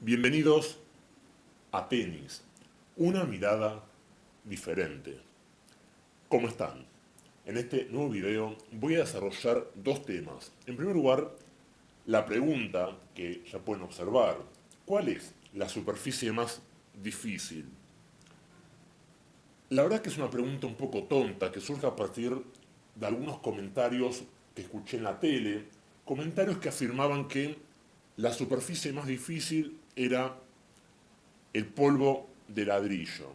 Bienvenidos a Tenis, una mirada diferente. ¿Cómo están? En este nuevo video voy a desarrollar dos temas. En primer lugar, la pregunta que ya pueden observar. ¿Cuál es la superficie más difícil? La verdad que es una pregunta un poco tonta que surge a partir de algunos comentarios que escuché en la tele, comentarios que afirmaban que la superficie más difícil era el polvo de ladrillo.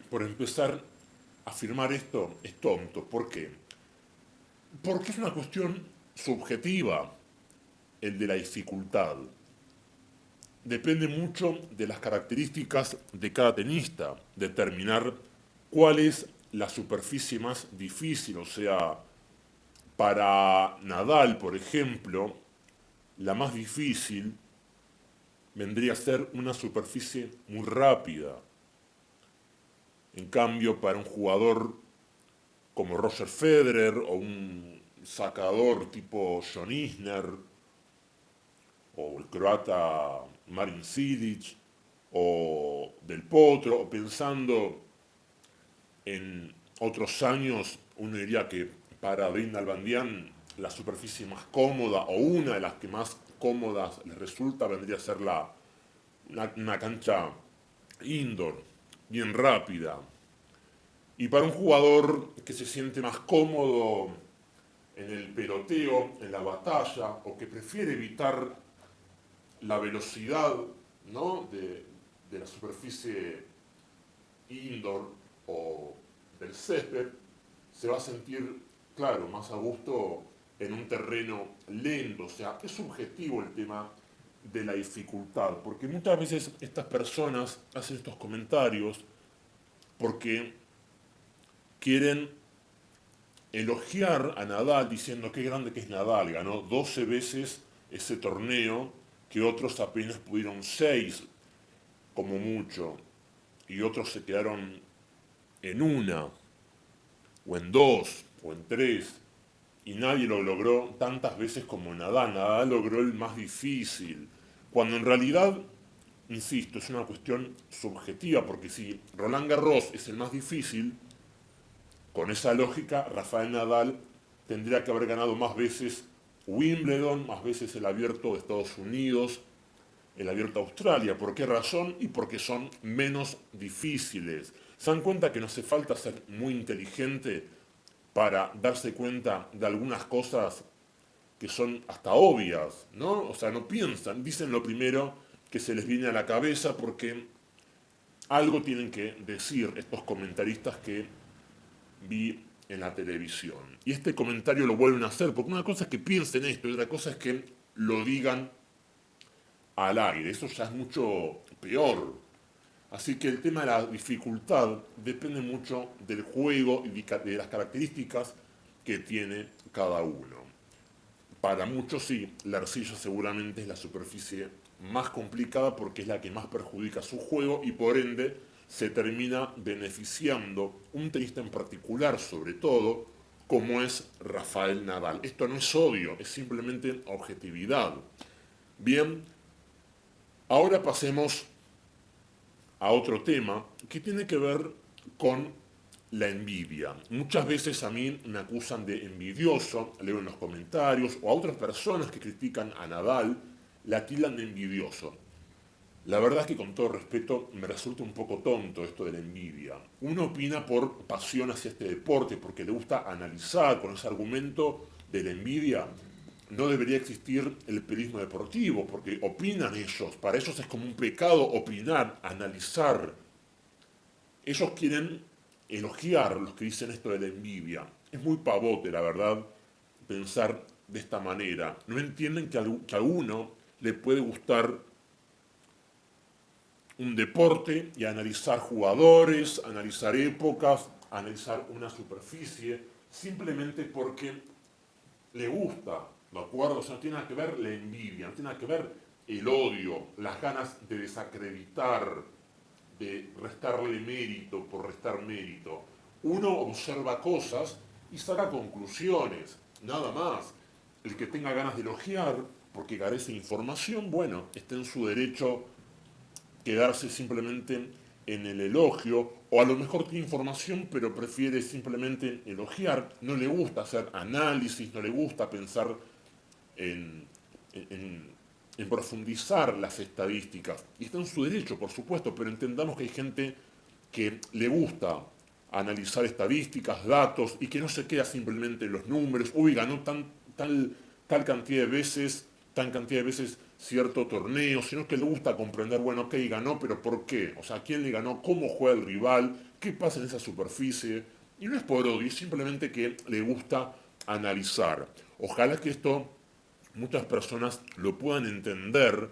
Por empezar, afirmar esto es tonto. ¿Por qué? Porque es una cuestión subjetiva, el de la dificultad. Depende mucho de las características de cada tenista, determinar cuál es la superficie más difícil. O sea, para Nadal, por ejemplo, la más difícil vendría a ser una superficie muy rápida. En cambio, para un jugador como Roger Federer o un sacador tipo John Isner o el croata Marin Cilic o Del Potro, o pensando en otros años, uno diría que para Dean Nalbandian la superficie más cómoda o una de las que más cómodas les resulta vendría a ser una cancha indoor, bien rápida. Y para un jugador que se siente más cómodo en el peloteo, en la batalla, o que prefiere evitar la velocidad, ¿no?, de la superficie indoor o del césped, se va a sentir, claro, más a gusto en un terreno lento. O sea, es subjetivo el tema de la dificultad, porque muchas veces estas personas hacen estos comentarios porque quieren elogiar a Nadal diciendo qué grande que es Nadal, ganó 12 veces ese torneo que otros apenas pudieron 6 como mucho, y otros se quedaron en una, o en dos, o en tres, y nadie lo logró tantas veces como Nadal. Nadal logró el más difícil, cuando en realidad, insisto, es una cuestión subjetiva, porque si Roland Garros es el más difícil, con esa lógica, Rafael Nadal tendría que haber ganado más veces Wimbledon, más veces el Abierto de Estados Unidos, el Abierto de Australia. ¿Por qué razón? Y porque son menos difíciles. ¿Se dan cuenta que no hace falta ser muy inteligente para darse cuenta de algunas cosas que son hasta obvias, ¿no? O sea, no piensan, dicen lo primero que se les viene a la cabeza porque algo tienen que decir estos comentaristas que vi en la televisión. Y este comentario lo vuelven a hacer, porque una cosa es que piensen esto y otra cosa es que lo digan al aire. Eso ya es mucho peor. Así que el tema de la dificultad depende mucho del juego y de las características que tiene cada uno. Para muchos sí, la arcilla seguramente es la superficie más complicada porque es la que más perjudica su juego y por ende se termina beneficiando un tenista en particular, sobre todo, como es Rafael Nadal. Esto no es odio, es simplemente objetividad. Bien, ahora pasemos a otro tema que tiene que ver con la envidia. Muchas veces a mí me acusan de envidioso, leo en los comentarios, o a otras personas que critican a Nadal, la tildan de envidioso. La verdad es que con todo respeto me resulta un poco tonto esto de la envidia. Uno opina por pasión hacia este deporte, porque le gusta analizar con ese argumento de la envidia. No debería existir el periodismo deportivo, porque opinan ellos. Para ellos es como un pecado opinar, analizar. Ellos quieren elogiar los que dicen esto de la envidia. Es muy pavote, la verdad, pensar de esta manera. No entienden que a uno le puede gustar un deporte y analizar jugadores, analizar épocas, analizar una superficie, simplemente porque le gusta, ¿de acuerdo? O sea, no tiene nada que ver la envidia, no tiene nada que ver el odio, las ganas de desacreditar, de restarle mérito por restar mérito. Uno observa cosas y saca conclusiones, nada más. El que tenga ganas de elogiar porque carece de información, bueno, está en su derecho quedarse simplemente en el elogio, o a lo mejor tiene información pero prefiere simplemente elogiar, no le gusta hacer análisis, no le gusta pensar en, en- en profundizar las estadísticas. Y está en su derecho, por supuesto, pero entendamos que hay gente que le gusta analizar estadísticas, datos, y que no se queda simplemente en los números, uy, ganó tal cantidad de veces, tan cantidad de veces cierto torneo, sino que le gusta comprender, bueno, ok, ganó, pero ¿por qué? O sea, ¿quién le ganó? ¿Cómo juega el rival? ¿Qué pasa en esa superficie? Y no es por odio, es simplemente que le gusta analizar. Ojalá que esto muchas personas lo puedan entender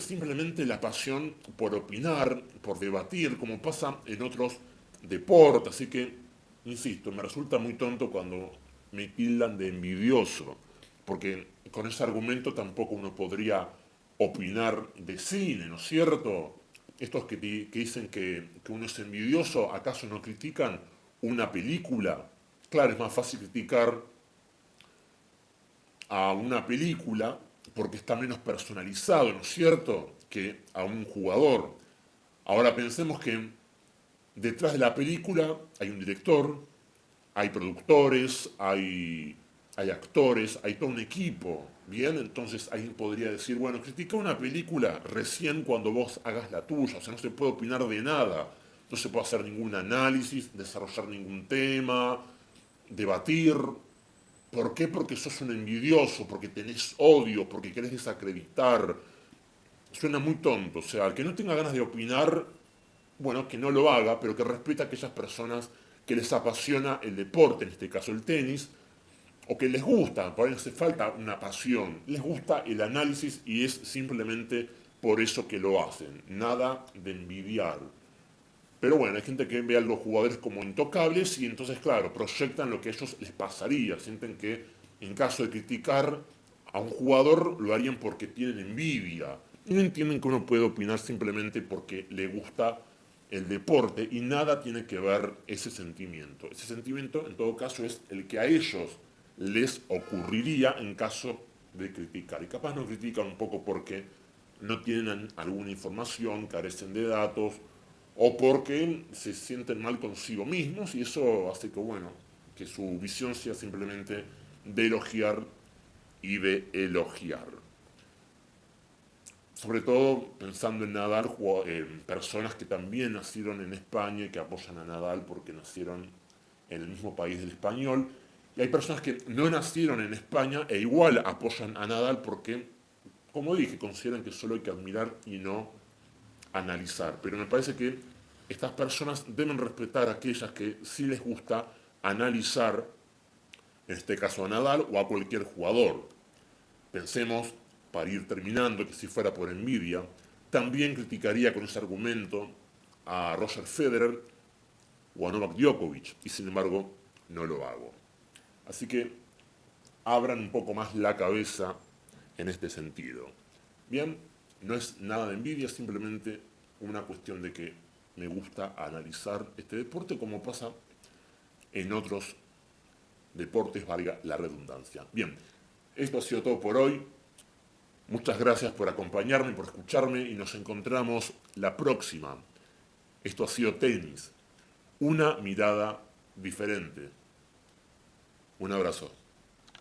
simplemente la pasión por opinar, por debatir, como pasa en otros deportes. Así que, insisto, me resulta muy tonto cuando me tildan de envidioso, porque con ese argumento tampoco uno podría opinar de cine, ¿no es cierto? Estos que dicen que uno es envidioso, ¿acaso no critican una película? Claro, es más fácil criticar a una película porque está menos personalizado, ¿no es cierto?, que a un jugador. Ahora pensemos que detrás de la película hay un director, hay productores, hay actores, hay todo un equipo. Bien, entonces alguien podría decir, bueno, critica una película recién cuando vos hagas la tuya, o sea, no se puede opinar de nada, no se puede hacer ningún análisis, desarrollar ningún tema, debatir. ¿Por qué? Porque sos un envidioso, porque tenés odio, porque querés desacreditar. Suena muy tonto. O sea, el que no tenga ganas de opinar, bueno, que no lo haga, pero que respete a aquellas personas que les apasiona el deporte, en este caso el tenis, o que les gusta, por ahí no hace falta una pasión, les gusta el análisis y es simplemente por eso que lo hacen. Nada de envidiar. Pero bueno, hay gente que ve a los jugadores como intocables y entonces, claro, proyectan lo que a ellos les pasaría. Sienten que en caso de criticar a un jugador lo harían porque tienen envidia. Y no entienden que uno puede opinar simplemente porque le gusta el deporte y nada tiene que ver ese sentimiento. Ese sentimiento, en todo caso, es el que a ellos les ocurriría en caso de criticar. Y capaz no critican un poco porque no tienen alguna información, carecen de datos o porque se sienten mal consigo mismos y eso hace que, bueno, que su visión sea simplemente de elogiar y de elogiar. Sobre todo pensando en Nadal, personas que también nacieron en España y que apoyan a Nadal porque nacieron en el mismo país del español. Y hay personas que no nacieron en España e igual apoyan a Nadal porque, como dije, consideran que solo hay que admirar y no analizar. Pero me parece que estas personas deben respetar a aquellas que sí les gusta analizar, en este caso a Nadal o a cualquier jugador. Pensemos, para ir terminando, que si fuera por envidia, también criticaría con ese argumento a Roger Federer o a Novak Djokovic, y sin embargo no lo hago. Así que abran un poco más la cabeza en este sentido. Bien, no es nada de envidia, simplemente una cuestión de que me gusta analizar este deporte como pasa en otros deportes, valga la redundancia. Bien, esto ha sido todo por hoy. Muchas gracias por acompañarme, por escucharme y nos encontramos la próxima. Esto ha sido Tenis, una mirada diferente. Un abrazo.